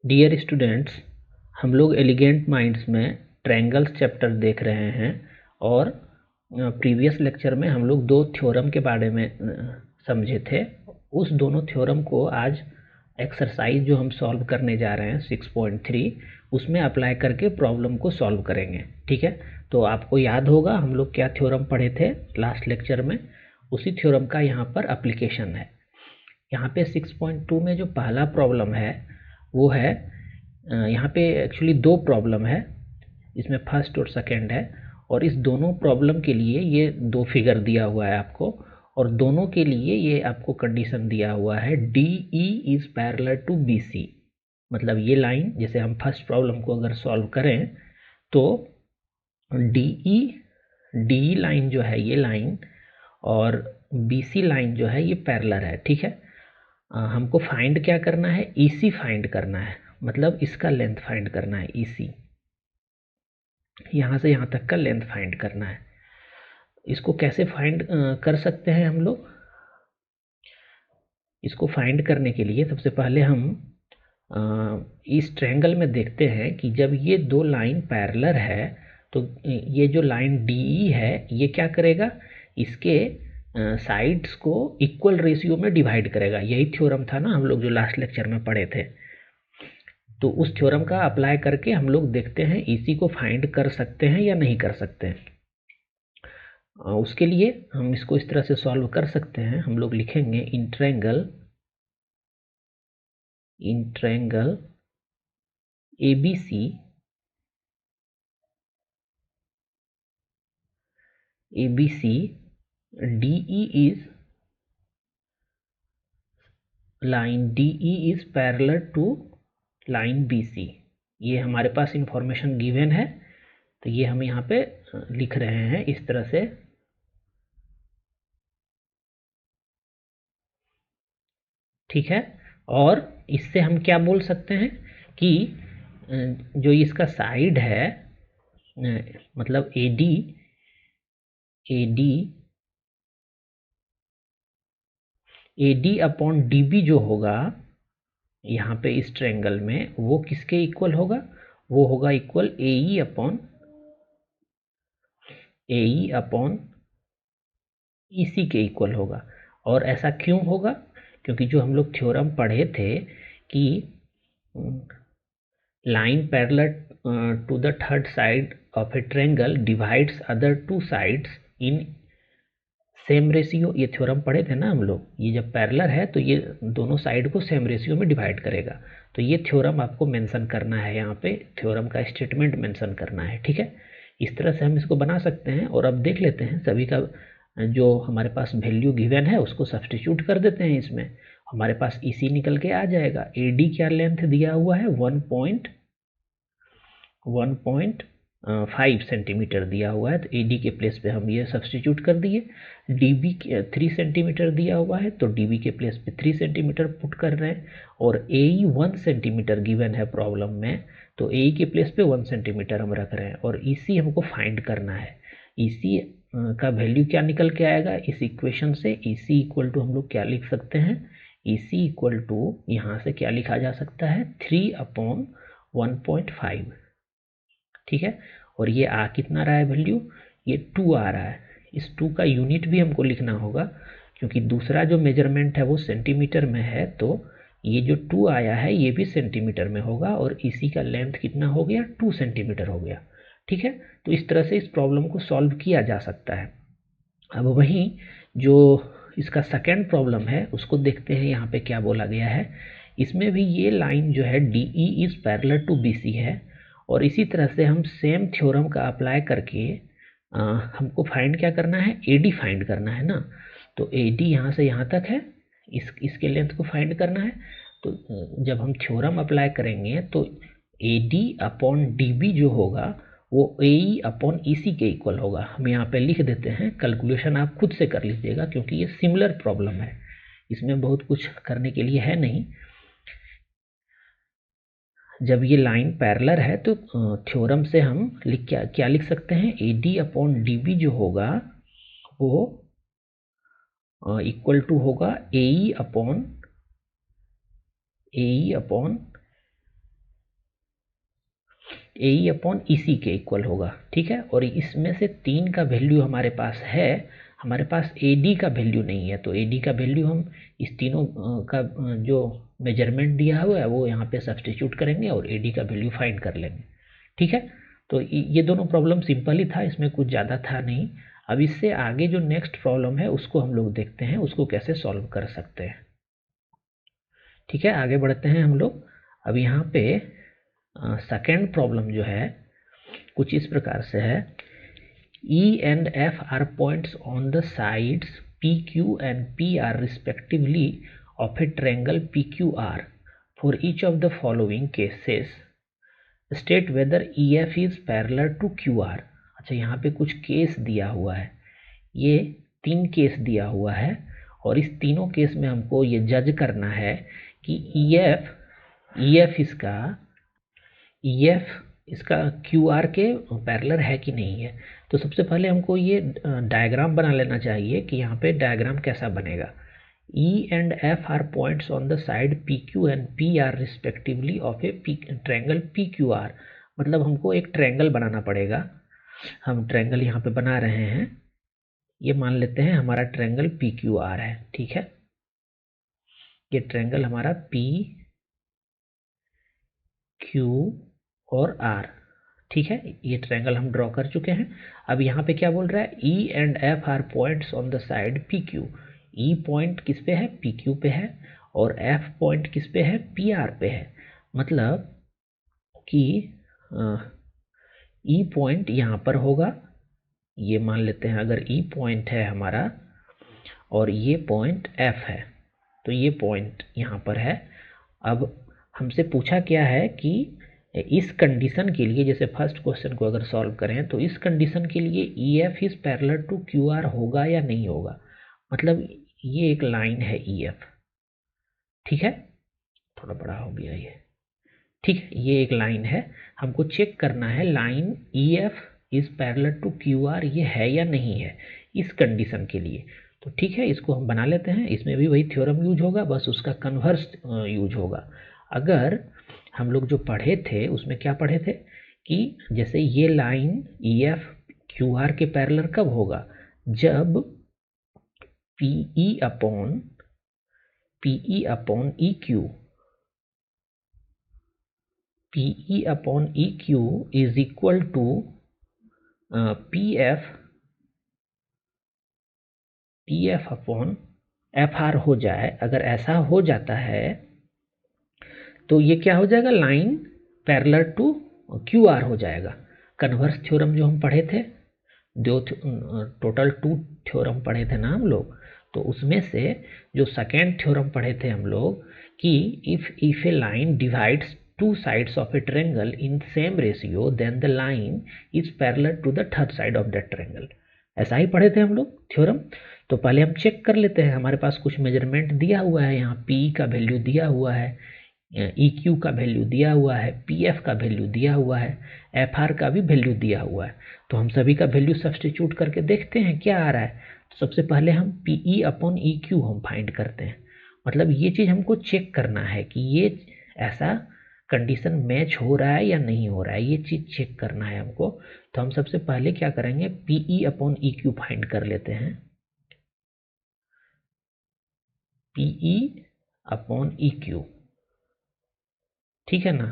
Dear students, हम लोग elegant minds में ट्रायंगल्स चैप्टर देख रहे हैं और प्रीवियस लेक्चर में हम लोग दो थ्योरम के बारे में समझे थे। उस दोनों थ्योरम को आज एक्सरसाइज जो हम सॉल्व करने जा रहे हैं 6.3 उसमें अप्लाई करके प्रॉब्लम को सॉल्व करेंगे। ठीक है, तो आपको याद होगा हम लोग क्या थ्योरम पढ़े थे लास्ट लेक्चर में, उसी थ्योरम का यहाँ पर एप्लीकेशन है। यहाँ पे 6.2 में जो पहला प्रॉब्लम है वो है, यहाँ पे एक्चुअली दो प्रॉब्लम है, इसमें फर्स्ट और सेकंड है, और इस दोनों प्रॉब्लम के लिए ये दो फिगर दिया हुआ है आपको, और दोनों के लिए ये आपको कंडीशन दिया हुआ है D E is parallel to B C. मतलब ये लाइन, जैसे हम फर्स्ट प्रॉब्लम को अगर सॉल्व करें तो डी लाइन जो है ये लाइन और बी सी लाइन जो है ये पैरेलल है। ठीक है, हमको फाइंड क्या करना है, EC फाइंड करना है, मतलब इसका लेंथ फाइंड करना है। EC यहाँ से यहाँ तक का लेंथ फाइंड करना है। इसको कैसे फाइंड कर सकते हैं हम लोग? इसको फाइंड करने के लिए सबसे पहले हम इस ट्रायंगल में देखते हैं कि जब ये दो लाइन पैरेलल है तो ये जो लाइन DE है ये क्या करेगा, इसके साइड्स को इक्वल रेशियो में डिवाइड करेगा। यही थ्योरम था ना हम लोग जो लास्ट लेक्चर में पढ़े थे। तो उस थ्योरम का अप्लाई करके हम लोग देखते हैं EC को फाइंड कर सकते हैं या नहीं कर सकते हैं। उसके लिए हम इसको इस तरह से सॉल्व कर सकते हैं। हम लोग लिखेंगे in triangle ABC DE is parallel to line BC। ये हमारे पास इंफॉर्मेशन गिवन है, तो ये हम यहाँ पे लिख रहे हैं इस तरह से। ठीक है, और इससे हम क्या बोल सकते हैं कि जो इसका साइड है, मतलब AD अपॉन DB जो होगा यहाँ पे इस ट्रायंगल में, वो किसके इक्वल होगा? वो होगा इक्वल AE अपॉन EC के इक्वल होगा। और ऐसा क्यों होगा? क्योंकि जो हम लोग थ्योरम पढ़े थे कि line parallel to the third side of a triangle divides other two sides in same ratio, ये थ्योरम पढ़े थे ना हम लोग। ये जब पैरेलल है तो ये दोनों साइड को सेम रेशियो में डिवाइड करेगा। तो ये थ्योरम आपको मेंशन करना है, यहाँ पे थ्योरम का स्टेटमेंट मेंशन करना है। ठीक है, इस तरह से हम इसको बना सकते हैं। और अब देख लेते हैं सभी का जो हमारे पास वैल्यू गिवन है उसको सब्स्टिट्यूट कर देते हैं इसमें। हमारे पास EC निकल के आ जाएगा। AD क्या लेंथ दिया हुआ है, 1.5 सेंटीमीटर दिया हुआ है, तो AD के प्लेस पे हम ये सब्स्टिट्यूट कर दिए। DB 3 सेंटीमीटर दिया हुआ है, तो DB के प्लेस पे 3 सेंटीमीटर पुट कर रहे हैं। और AE 1 सेंटीमीटर गिवन है प्रॉब्लम में, तो AE के प्लेस पे 1 सेंटीमीटर हम रख रहे हैं। और EC हमको फाइंड करना है। EC का वैल्यू क्या निकल के आएगा इस इक्वेशन से? EC इक्वल टू हम लोग क्या लिख सकते हैं? EC इक्वल टू यहाँ से क्या लिखा जा सकता है, 3/1.5। ठीक है, और ये आ कितना रहा है वैल्यू, ये 2 आ रहा है। इस 2 का यूनिट भी हमको लिखना होगा, क्योंकि दूसरा जो मेजरमेंट है वो सेंटीमीटर में है, तो ये जो 2 आया है ये भी सेंटीमीटर में होगा। और इसी का लेंथ कितना हो गया, 2 सेंटीमीटर हो गया। ठीक है, तो इस तरह से इस प्रॉब्लम को सॉल्व किया जा सकता है। अब वहीं जो इसका सेकेंड प्रॉब्लम है उसको देखते हैं, यहाँ पे क्या बोला गया है। इसमें भी ये लाइन जो है DE is parallel to BC है, और इसी तरह से हम सेम थ्योरम का अप्लाई करके हमको फाइंड क्या करना है, AD फाइंड करना है ना। तो AD यहाँ से यहाँ तक है, इसके लेंथ को फाइंड करना है। तो जब हम थ्योरम अप्लाई करेंगे तो AD अपॉन DB जो होगा वो AE अपॉन EC के इक्वल होगा। हम यहाँ पे लिख देते हैं, कैलकुलेशन आप खुद से कर लीजिएगा क्योंकि ये सिमिलर प्रॉब्लम है, इसमें बहुत कुछ करने के लिए है नहीं। जब ये लाइन पैरेलल है तो थ्योरम से हम क्या लिख सकते हैं, AD अपॉन DB जो होगा वो इक्वल टू होगा AE upon AE upon EC के इक्वल होगा, ठीक है। और इसमें से 3 का वैल्यू हमारे पास है, हमारे पास AD का वैल्यू नहीं है, तो AD का वैल्यू हम इस तीनों का जो मेजरमेंट दिया हुआ है वो यहाँ पे सब्सटीट्यूट करेंगे और AD का वैल्यू फाइंड कर लेंगे, ठीक है। तो ये दोनों प्रॉब्लम सिंपल ही था, इसमें कुछ ज़्यादा था नहीं। अब इससे आगे जो नेक्स्ट प्रॉब्लम है उसको हम लोग देखते हैं, उसको कैसे सॉल्व कर सकते हैं, ठीक है। आगे बढ़ते हैं हम लोग। अब यहाँ पे सेकेंड प्रॉब्लम जो है कुछ इस प्रकार से है। E and F are points on the sides PQ and PR respectively of a triangle PQR. For each of the following cases, state whether EF is parallel to QR. अच्छा, यहाँ पे कुछ केस दिया हुआ है, ये 3 केस दिया हुआ है और इस तीनों केस में हमको ये जज करना है कि EF इसका QR के पैरेलल है कि नहीं है। तो सबसे पहले हमको ये डायग्राम बना लेना चाहिए कि यहाँ पे डायग्राम कैसा बनेगा। E and F are points on the side PQ and PR respectively of a triangle PQR। मतलब हमको एक ट्रायंगल बनाना पड़ेगा। हम ट्रायंगल यहाँ पे बना रहे हैं, ये मान लेते हैं हमारा ट्रायंगल PQR है, ठीक है। ये ट्रायंगल हमारा PQ और R, ठीक है। ये ट्रायंगल हम ड्रॉ कर चुके हैं। अब यहाँ पे क्या बोल रहा है, E and F are points on the side PQ। E point किस पे है, PQ पे है, और F पॉइंट किस पे है, PR पे है। मतलब कि E पॉइंट यहाँ पर होगा, ये मान लेते हैं अगर E पॉइंट है हमारा और ये पॉइंट F है, तो ये पॉइंट यहाँ पर है। अब हमसे पूछा क्या है कि इस कंडीशन के लिए, जैसे फर्स्ट क्वेश्चन को अगर सॉल्व करें तो इस कंडीशन के लिए EF is parallel to QR होगा या नहीं होगा। मतलब ये एक लाइन है EF, ठीक है, थोड़ा बड़ा हो गया ये, ठीक है। ये एक लाइन है, हमको चेक करना है line EF is parallel to QR ये है या नहीं है इस कंडीशन के लिए। तो ठीक है, इसको हम बना लेते हैं। इसमें भी वही थ्योरम यूज होगा, बस उसका कन्वर्स यूज होगा। अगर हम लोग जो पढ़े थे उसमें क्या पढ़े थे कि जैसे ये लाइन EF QR के पैरेलल कब होगा, जब PE upon EQ is equal to PF upon FR हो जाए। अगर ऐसा हो जाता है तो ये क्या हो जाएगा, लाइन पैरेलल टू QR हो जाएगा। कन्वर्स थ्योरम जो हम पढ़े थे, टोटल 2 थ्योरम पढ़े थे ना हम लोग, तो उसमें से जो सेकेंड थ्योरम पढ़े थे हम लोग कि if a line divides 2 sides of a triangle in same ratio then the line is parallel to the third side of that triangle. ऐसा ही पढ़े थे हम लोग थ्योरम। तो पहले हम चेक कर लेते हैं, हमारे पास कुछ मेजरमेंट दिया हुआ है, यहाँ PE का वैल्यू दिया हुआ है, EQ का वैल्यू दिया हुआ है, PF का वैल्यू दिया हुआ है, FR का भी वैल्यू दिया हुआ है। तो हम सभी का वैल्यू सब्स्टिट्यूट करके देखते हैं क्या आ रहा है। तो सबसे पहले हम PE अपॉन EQ हम फाइंड करते हैं। मतलब ये चीज़ हमको चेक करना है कि ये ऐसा कंडीशन मैच हो रहा है या नहीं हो रहा है, ये चीज़ चेक करना है हमको। तो हम सबसे पहले क्या करेंगे, PE अपॉन EQ फाइंड कर लेते हैं। PE अपॉन EQ, ठीक है ना।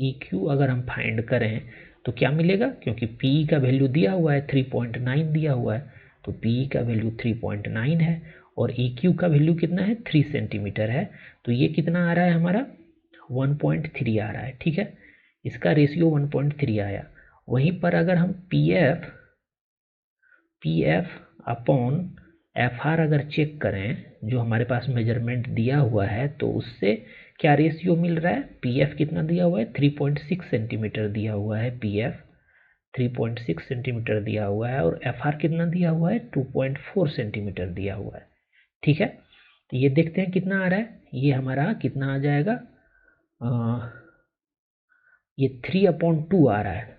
EQ अगर हम फाइंड करें तो क्या मिलेगा, क्योंकि PE का वैल्यू दिया हुआ है 3.9 दिया हुआ है, तो PE का वैल्यू 3.9 है और EQ का वैल्यू कितना है, 3 सेंटीमीटर है। तो ये कितना आ रहा है हमारा, 1.3 आ रहा है, ठीक है। इसका रेशियो 1.3 आया। वहीं पर अगर हम PF अपॉन FR अगर चेक करें, जो हमारे पास मेजरमेंट दिया हुआ है, तो उससे क्या रेशियो मिल रहा है, PF कितना दिया हुआ है, 3.6 सेंटीमीटर दिया हुआ है, PF 3.6 सेंटीमीटर दिया हुआ है, और FR कितना दिया हुआ है, 2.4 सेंटीमीटर दिया हुआ है, ठीक है। तो ये देखते हैं कितना आ रहा है, ये हमारा कितना आ जाएगा, ये 3/2 आ रहा है।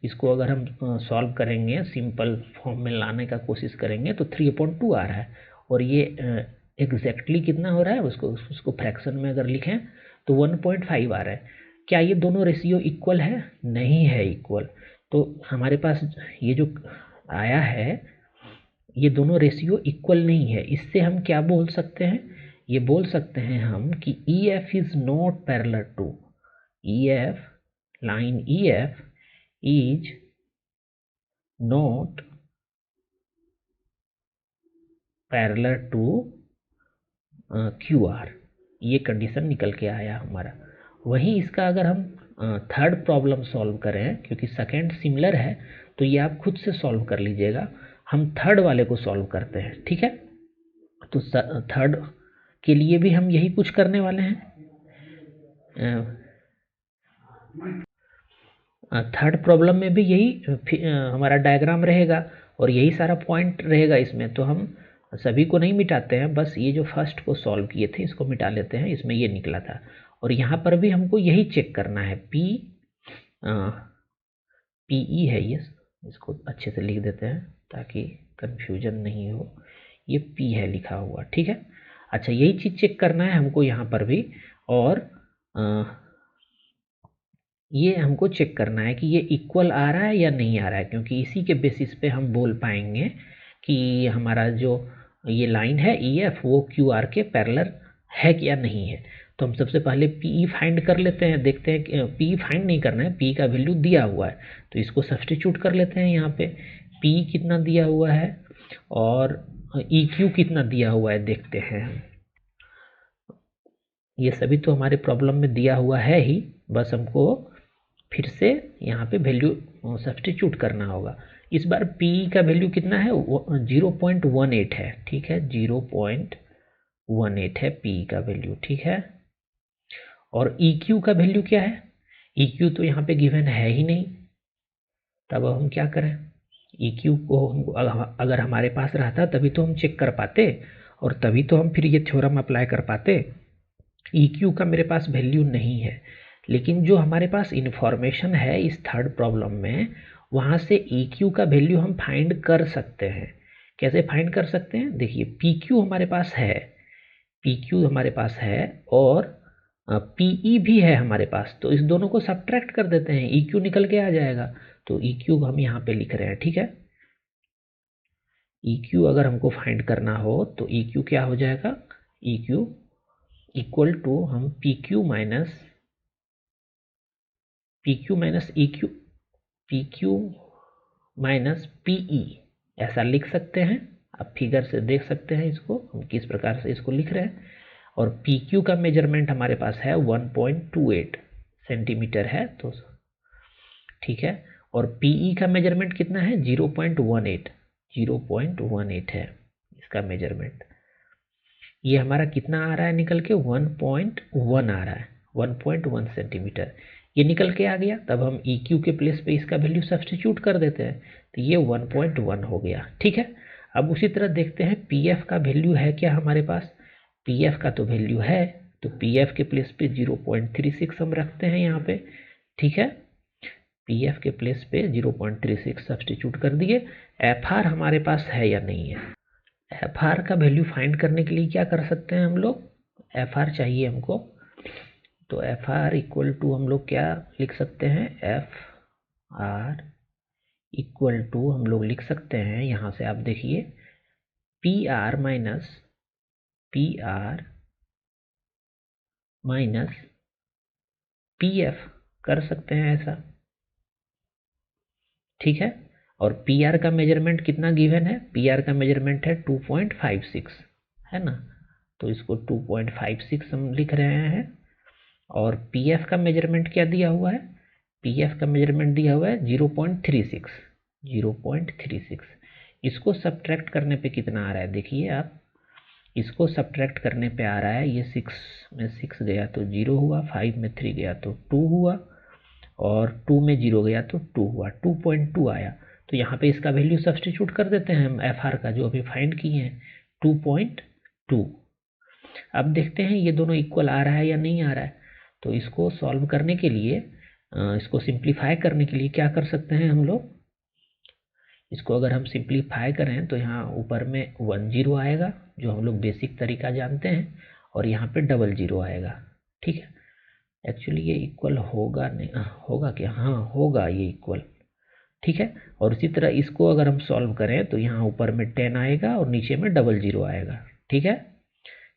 इसको अगर हम सॉल्व करेंगे, सिंपल फॉर्म में लाने का कोशिश करेंगे तो 3/2 आ रहा है। और ये एग्जैक्टली कितना हो रहा है, उसको फ्रैक्शन में अगर लिखें तो 1.5 आ रहा है। क्या ये दोनों रेशियो इक्वल है? नहीं है इक्वल। तो हमारे पास ये जो आया है ये दोनों रेशियो इक्वल नहीं है। इससे हम क्या बोल सकते हैं? ये बोल सकते हैं हम कि EF is not parallel to EF, line EF is not parallel to QR। ये कंडीशन निकल के आया हमारा। वहीं इसका अगर हम थर्ड प्रॉब्लम सॉल्व करें, क्योंकि सेकेंड सिमिलर है तो ये आप खुद से सॉल्व कर लीजिएगा। हम थर्ड वाले को सॉल्व करते हैं, ठीक है। तो थर्ड के लिए भी हम यही कुछ करने वाले हैं। थर्ड प्रॉब्लम में भी यही हमारा डायग्राम रहेगा और यही सारा पॉइंट रहेगा इसमें। तो हम सभी को नहीं मिटाते हैं, बस ये जो फर्स्ट को सॉल्व किए थे इसको मिटा लेते हैं। इसमें ये निकला था और यहाँ पर भी हमको यही चेक करना है। PE है ये, इसको अच्छे से लिख देते हैं ताकि कंफ्यूजन नहीं हो। ये P है लिखा हुआ, ठीक है। अच्छा, यही चीज़ चेक करना है हमको यहाँ पर भी। और ये हमको चेक करना है कि ये इक्वल आ रहा है या नहीं आ रहा है, क्योंकि इसी के बेसिस पे हम बोल पाएंगे कि हमारा जो ये लाइन है EF वो QR के पैरेलल है या नहीं है। तो हम सबसे पहले PE फाइंड कर लेते हैं, देखते हैं कि PE फाइंड नहीं करना है, P का वैल्यू दिया हुआ है तो इसको सब्स्टिट्यूट कर लेते हैं। यहाँ पे P कितना दिया हुआ है और EQ कितना दिया हुआ है देखते हैं। ये सभी तो हमारे प्रॉब्लम में दिया हुआ है ही, बस हमको फिर से यहाँ पे वैल्यू सब्स्टिट्यूट करना होगा। इस बार P का वैल्यू कितना है? 0.18 है, ठीक है। 0.18 है P का वैल्यू, ठीक है। और EQ का वैल्यू क्या है? EQ तो यहाँ पे गिवन है ही नहीं, तब हम क्या करें? EQ को हमको अगर हमारे पास रहता तभी तो हम चेक कर पाते और तभी तो हम फिर ये थ्योरम अप्लाई कर पाते। EQ का मेरे पास वैल्यू नहीं है, लेकिन जो हमारे पास इंफॉर्मेशन है इस थर्ड प्रॉब्लम में, वहाँ से EQ का वैल्यू हम फाइंड कर सकते हैं। कैसे फाइंड कर सकते हैं? देखिए, PQ हमारे पास है, PQ हमारे पास है और PE भी है हमारे पास, तो इस दोनों को सब्ट्रैक्ट कर देते हैं, EQ निकल के आ जाएगा। तो EQ हम यहाँ पे लिख रहे हैं, ठीक है। EQ अगर हमको फाइंड करना हो तो EQ क्या हो जाएगा? EQ इक्वल टू हम PQ minus PQ minus PE ऐसा लिख सकते हैं। आप फिगर से देख सकते हैं इसको हम किस प्रकार से इसको लिख रहे हैं। और PQ का मेजरमेंट हमारे पास है 1.28 सेंटीमीटर है, तो ठीक है। और PE का मेजरमेंट कितना है? 0.18 है इसका मेजरमेंट। ये हमारा कितना आ रहा है निकल के? 1.1 आ रहा है, 1.1 सेंटीमीटर ये निकल के आ गया। तब हम EQ के प्लेस पे इसका वैल्यू सब्स्टिट्यूट कर देते हैं तो ये 1.1 हो गया, ठीक है। अब उसी तरह देखते हैं PF का वैल्यू है क्या हमारे पास? PF का तो वैल्यू है, तो PF के प्लेस पे 0.36 हम रखते हैं यहाँ पे, ठीक है। PF के प्लेस पे 0.36 सब्स्टिट्यूट कर दिए। FR हमारे पास है या नहीं है? FR का वैल्यू फाइंड करने के लिए क्या कर सकते हैं हम लोग? FR चाहिए हमको, तो FR इक्वल टू हम लोग क्या लिख सकते हैं? FR इक्वल टू हम लोग लिख सकते हैं, यहाँ से आप देखिए, PR माइनस PF कर सकते हैं ऐसा, ठीक है। और PR का मेजरमेंट कितना गिवन है? PR का मेजरमेंट है 2.56, है ना। तो इसको 2.56 हम लिख रहे हैं। और PF का मेजरमेंट क्या दिया हुआ है? PF का मेजरमेंट दिया हुआ है 0.36। इसको सब्ट्रैक्ट करने पे कितना आ रहा है देखिए आप, इसको सब्ट्रैक्ट करने पे आ रहा है, ये 6 में 6 गया तो 0 हुआ, 5 में 3 गया तो 2 हुआ और 2 में 0 गया तो 2 हुआ, 2.2 आया। तो यहाँ पे इसका वैल्यू सब्स्टिट्यूट कर देते हैं हम FR का जो अभी फाइंड किए हैं, 2.2। अब देखते हैं ये दोनों इक्वल आ रहा है या नहीं आ रहा है। तो इसको सॉल्व करने के लिए, इसको सिंप्लीफाई करने के लिए क्या कर सकते हैं हम लोग? इसको अगर हम सिंप्लीफाई करें तो यहाँ ऊपर में 1 0 आएगा जो हम लोग बेसिक तरीका जानते हैं, और यहाँ पे 0 0 आएगा, ठीक है। एक्चुअली ये इक्वल होगा नहीं, होगा क्या, हाँ होगा ये इक्वल, ठीक है। और इसी तरह इसको अगर हम सॉल्व करें तो यहाँ ऊपर में 10 आएगा और नीचे में 00 आएगा, ठीक है।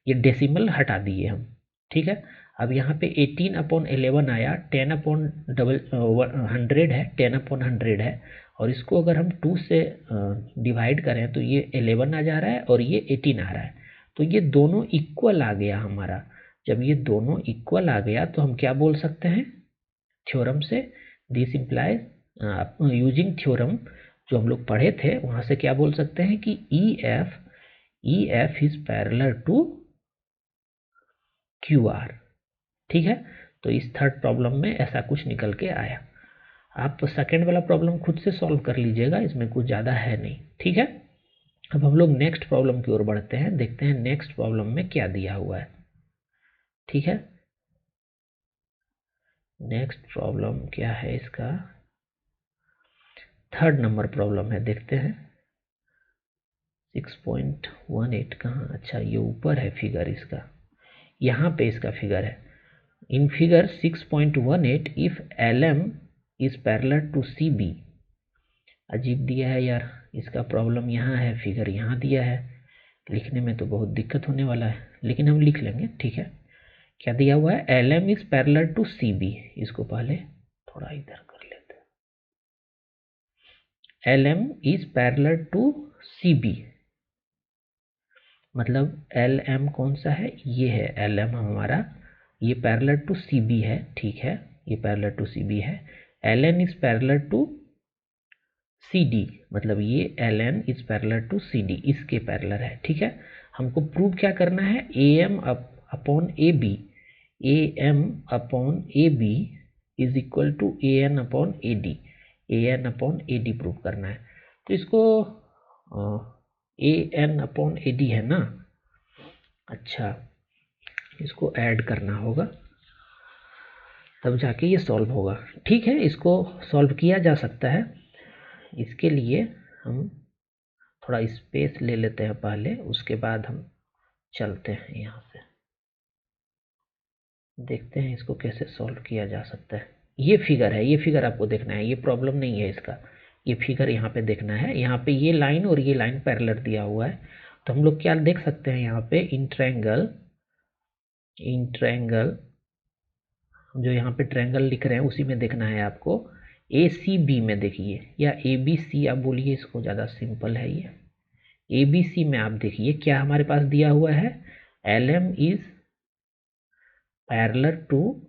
ये डेसिमल हटा दिए हम, ठीक है। अब यहाँ पे 18/11 आया, 10/100 है, 10/100 है, और इसको अगर हम 2 से डिवाइड करें तो ये 11 आ जा रहा है और ये 18 आ रहा है। तो ये दोनों इक्वल आ गया हमारा। जब ये दोनों इक्वल आ गया तो हम क्या बोल सकते हैं थ्योरम से, दिस इम्प्लाइज यूजिंग थ्योरम जो हम लोग पढ़े थे वहां से क्या बोल सकते हैं कि EF is parallel to QR, ठीक है। तो इस थर्ड प्रॉब्लम में ऐसा कुछ निकल के आया। आप सेकेंड वाला प्रॉब्लम खुद से सॉल्व कर लीजिएगा, इसमें कुछ ज़्यादा है नहीं, ठीक है। अब हम लोग नेक्स्ट प्रॉब्लम की ओर बढ़ते हैं, देखते हैं नेक्स्ट प्रॉब्लम में क्या दिया हुआ है, ठीक है। नेक्स्ट प्रॉब्लम क्या है इसका, थर्ड नंबर प्रॉब्लम है, देखते हैं। 6.18 कहाँ, अच्छा ये ऊपर है फिगर इसका, यहाँ पे इसका फिगर है। In figure 6.18 if LM is parallel to CB, अजीब दिया है यार, इसका प्रॉब्लम यहाँ है, फिगर यहाँ दिया है, लिखने में तो बहुत दिक्कत होने वाला है, लेकिन हम लिख लेंगे, ठीक है। क्या दिया हुआ है, LM is parallel to CB, इसको पहले थोड़ा इधर कर लेते हैं। LM is parallel to CB, मतलब LM कौन सा है, ये है LM हमारा, ये पैरेलल टू CB है, ठीक है, ये पैरेलल टू CB है। LN is parallel to CD, मतलब ये LN is parallel to CD, इसके पैरेलल है, ठीक है। हमको प्रूव क्या करना है, AM upon AB, AM upon AB is equal to AN upon AD, AN upon AD prove करना है। तो इसको AN अपॉन AD है ना, अच्छा इसको ऐड करना होगा तब जाके ये सॉल्व होगा, ठीक है। इसको सॉल्व किया जा सकता है, इसके लिए हम थोड़ा स्पेस ले लेते हैं पहले, उसके बाद हम चलते हैं यहाँ से, देखते हैं इसको कैसे सॉल्व किया जा सकता है। ये फिगर है, ये फिगर आपको देखना है, ये प्रॉब्लम नहीं है इसका, ये फिगर यहाँ पे देखना है। यहाँ पे ये लाइन और ये लाइन पैरेलल दिया हुआ है, तो हम लोग क्या देख सकते हैं यहाँ पे, इन ट्रायंगल जो यहाँ पे ट्रायंगल लिख रहे हैं उसी में देखना है आपको, ACB में देखिए, या ABC आप बोलिए, इसको ज़्यादा सिंपल है ये। ABC में आप देखिए क्या हमारे पास दिया हुआ है, LM is parallel to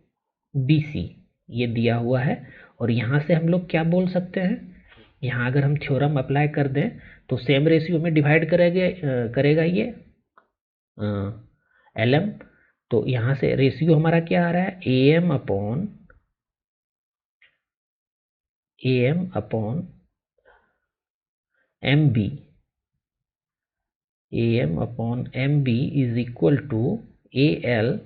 BC, ये दिया हुआ है। और यहाँ से हम लोग क्या बोल सकते हैं, यहाँ अगर हम थ्योरम अप्लाई कर दें तो सेम रेशियो में डिवाइड करेगा ये LM। तो यहाँ से रेशियो हमारा क्या आ रहा है, AM upon MB is equal to AL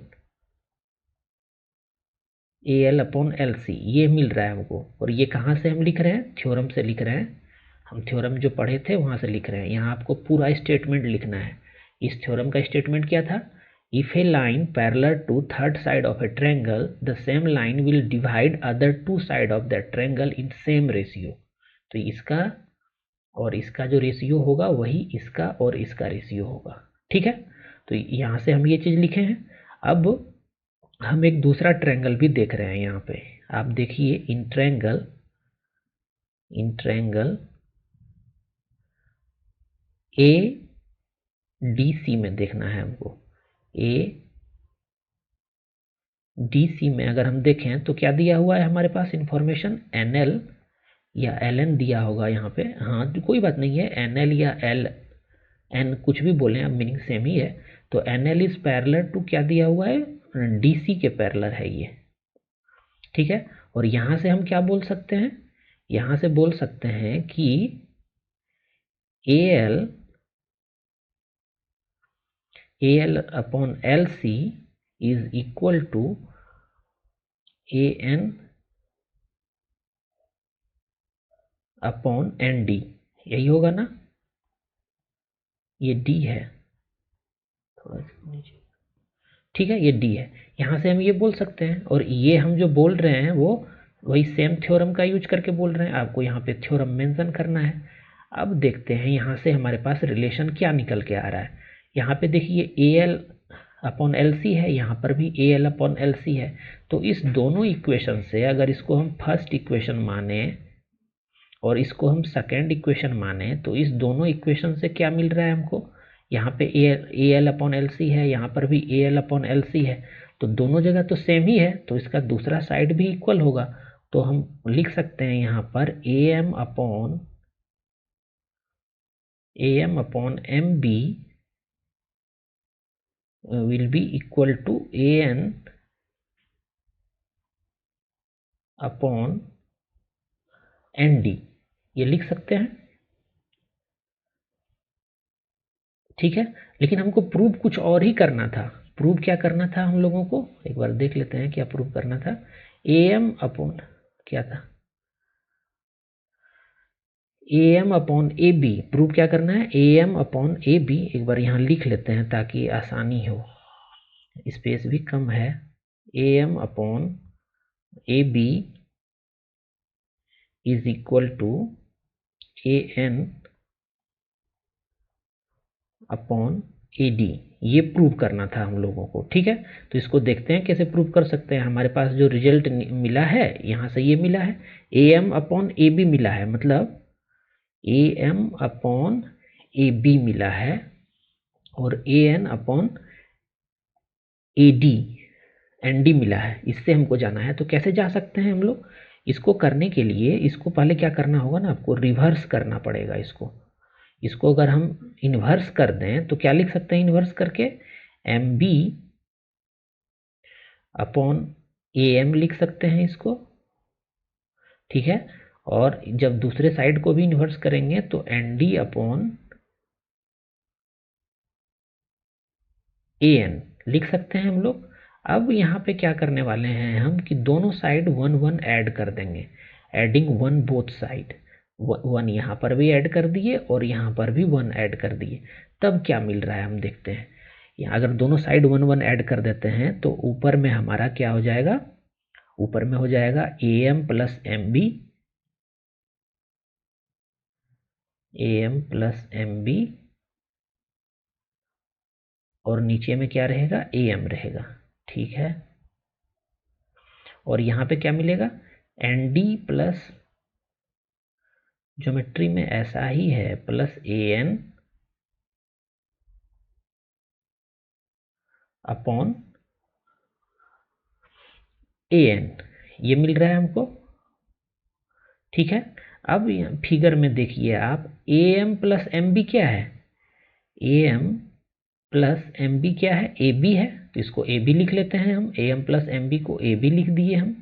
upon LC, ये मिल रहा है हमको। और ये कहाँ से हम लिख रहे हैं, थ्योरम से लिख रहे हैं, हम थ्योरम जो पढ़े थे वहाँ से लिख रहे हैं। यहाँ आपको पूरा स्टेटमेंट लिखना है। इस थ्योरम का स्टेटमेंट क्या था, if a line parallel to third side of a triangle the same line will divide other two side of that triangle in same ratio. तो इसका और इसका जो रेशियो होगा वही इसका और इसका रेशियो होगा, ठीक है। तो यहाँ से हम ये चीज़ लिखे हैं। अब हम एक दूसरा ट्रायंगल भी देख रहे हैं यहाँ पे, आप देखिए इन ट्रायंगल ADC में देखना है हमको। ADC में अगर हम देखें तो क्या दिया हुआ है हमारे पास इंफॉर्मेशन, NL या LN दिया होगा यहाँ पे, हाँ तो कोई बात नहीं है, NL या LN कुछ भी बोलें, अब मीनिंग सेम ही है। तो NL इज पैरेलल टू क्या दिया हुआ है, DC के पैरेलल है ये, ठीक है। और यहाँ से हम क्या बोल सकते हैं, यहाँ से बोल सकते हैं कि AL upon LC is equal to AN upon ND, यही होगा ना, ये D है, थोड़ा सा नीचे, ठीक है, ये डी है। यहाँ से हम ये बोल सकते हैं, और ये हम जो बोल रहे हैं वो वही सेम थ्योरम का यूज करके बोल रहे हैं। आपको यहाँ पे थ्योरम मेंशन करना है। अब देखते हैं यहाँ से हमारे पास रिलेशन क्या निकल के आ रहा है। यहाँ पे देखिए A L upon L C है, यहाँ पर भी A L upon L C है। तो इस दोनों इक्वेशन से अगर इसको हम फर्स्ट इक्वेशन माने और इसको हम सेकेंड इक्वेशन माने, तो इस दोनों इक्वेशन से क्या मिल रहा है हमको, यहाँ पे A L upon L C है, यहाँ पर भी A L upon L C है। तो दोनों जगह तो सेम ही है, तो इसका दूसरा साइड भी इक्वल होगा। तो हम लिख सकते हैं यहाँ पर M upon M B will be equal to A N upon N D, ये लिख सकते हैं। ठीक है, लेकिन हमको प्रूव कुछ और ही करना था। प्रूव क्या करना था हम लोगों को, एक बार देख लेते हैं क्या प्रूव करना था। ए एम अपॉन क्या था, A M upon A B. Prove क्या करना है, A M upon A B. एक बार यहाँ लिख लेते हैं ताकि आसानी हो, स्पेस भी कम है। A M upon A B is equal to A N upon A D. ये प्रूव करना था हम लोगों को। ठीक है, तो इसको देखते हैं कैसे प्रूव कर सकते हैं। हमारे पास जो रिजल्ट मिला है यहाँ से ये मिला है, A M upon A B मिला है, मतलब A M upon A B मिला है, और A N upon A D N D मिला है। इससे हमको जाना है। तो कैसे जा सकते हैं हम लोग, इसको करने के लिए इसको पहले क्या करना होगा ना, आपको रिवर्स करना पड़ेगा। इसको अगर हम इन्वर्स कर दें तो क्या लिख सकते हैं, इन्वर्स करके M B upon A M लिख सकते हैं इसको। ठीक है, और जब दूसरे साइड को भी इन्वर्स करेंगे तो N D upon A N लिख सकते हैं हम लोग। अब यहाँ पे क्या करने वाले हैं हम कि दोनों साइड 1 1 ऐड कर देंगे, एडिंग 1 बोथ साइड। 1 यहाँ पर भी ऐड कर दिए और यहाँ पर भी 1 ऐड कर दिए। तब क्या मिल रहा है हम देखते हैं। यहाँ अगर दोनों साइड 1 1 ऐड कर देते हैं तो ऊपर में हमारा क्या हो जाएगा, ऊपर में हो जाएगा A M plus M B, A M plus M B, और नीचे में क्या रहेगा, ए एम रहेगा। ठीक है, और यहाँ पे क्या मिलेगा, एन डी प्लस, ज्योमेट्री में ऐसा ही है, plus A N upon A N, ये मिल रहा है हमको। ठीक है, अब फिगर में देखिए आप, A M plus M B क्या है, A M plus M B क्या है, ए बी है। तो इसको ए बी लिख लेते हैं हम, A M plus M B को ए बी लिख दिए हम,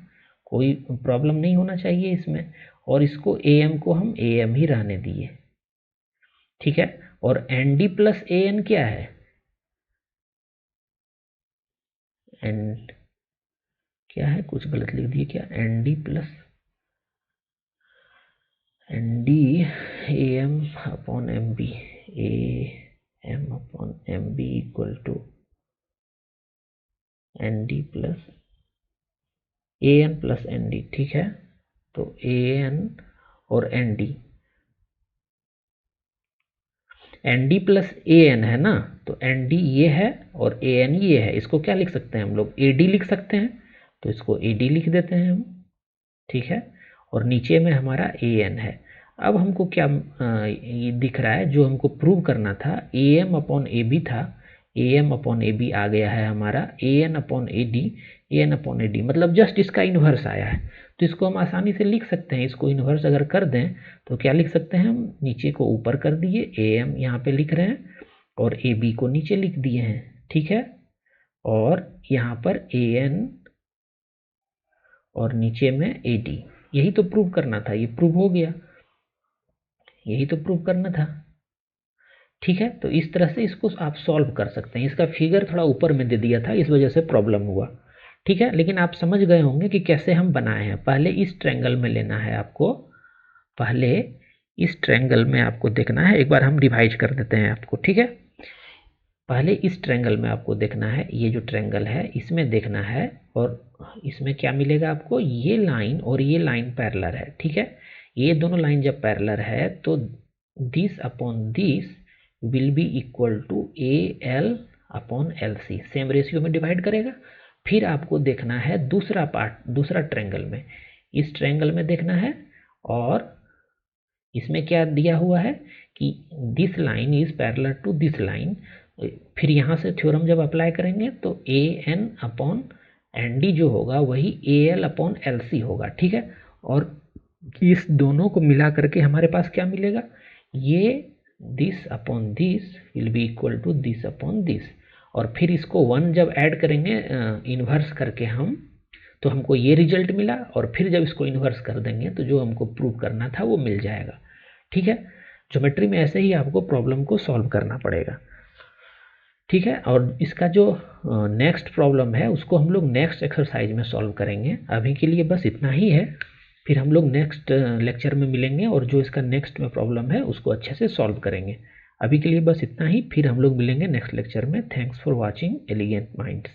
कोई प्रॉब्लम नहीं होना चाहिए इसमें। और इसको ए एम को हम ए एम ही रहने दिए। ठीक है, और N D plus A N क्या है, एन क्या है, कुछ गलत लिख दिए क्या, N D plus N D A M upon M B, A M upon M B equal to N D plus A N plus N D. ठीक है, तो ए एन और N D, N D plus A N है ना, तो N D ये है और ए एन ये है। इसको क्या लिख सकते हैं हम लोग, ए डी लिख सकते हैं। तो इसको ए डी लिख देते हैं हम। ठीक है, और नीचे में हमारा ए एन है। अब हमको क्या ये दिख रहा है, जो हमको प्रूव करना था, A M upon A B था, A M upon A B आ गया है हमारा, A N upon A D, A N upon A D, मतलब जस्ट इसका इन्वर्स आया है। तो इसको हम आसानी से लिख सकते हैं। इसको इन्वर्स अगर कर दें तो क्या लिख सकते हैं हम, नीचे को ऊपर कर दिए, ए एम यहाँ पे लिख रहे हैं और ए बी को नीचे लिख दिए हैं। ठीक है, और यहाँ पर ए एन और नीचे में ए डी, यही तो प्रूव करना था। ये प्रूव हो गया, यही तो प्रूव करना था। ठीक है, तो इस तरह से इसको आप सॉल्व कर सकते हैं। इसका फिगर थोड़ा ऊपर में दे दिया था, इस वजह से प्रॉब्लम हुआ। ठीक है, लेकिन आप समझ गए होंगे कि कैसे हम बनाए हैं। पहले इस ट्रायंगल में लेना है आपको, पहले इस ट्रायंगल में आपको देखना है। एक बार हम रिवाइज कर देते हैं आपको। ठीक है, पहले इस ट्रायंगल में आपको देखना है, ये जो ट्रायंगल है इसमें देखना है, और इसमें क्या मिलेगा आपको, ये लाइन और ये लाइन पैरेलल है, ठीक है। ये दोनों लाइन जब पैरेलल है तो this upon this will be equal to A L upon L C, same ratio में डिवाइड करेगा। फिर आपको देखना है दूसरा पार्ट, दूसरा ट्रायंगल में, इस ट्रायंगल में देखना है, और इसमें क्या दिया हुआ है कि this line is parallel to this line. फिर यहाँ से थ्योरम जब अप्लाई करेंगे तो A N upon N D जो होगा वही A L upon L C होगा, ठीक है। और इस दोनों को मिला करके हमारे पास क्या मिलेगा, ये this upon this will be equal to this upon this, और फिर इसको 1 जब ऐड करेंगे इन्वर्स करके हम, तो हमको ये रिजल्ट मिला, और फिर जब इसको इन्वर्स कर देंगे तो जो हमको प्रूव करना था वो मिल जाएगा, ठीक है। ज्योमेट्री में ऐसे ही आपको प्रॉब्लम को सॉल्व करना पड़ेगा, ठीक है। और इसका जो नेक्स्ट प्रॉब्लम है उसको हम लोग नेक्स्ट एक्सरसाइज में सॉल्व करेंगे। अभी के लिए बस इतना ही है, फिर हम लोग नेक्स्ट लेक्चर में मिलेंगे और जो इसका नेक्स्ट में प्रॉब्लम है उसको अच्छे से सॉल्व करेंगे। अभी के लिए बस इतना ही, फिर हम लोग मिलेंगे नेक्स्ट लेक्चर में। Thanks for watching elegant minds.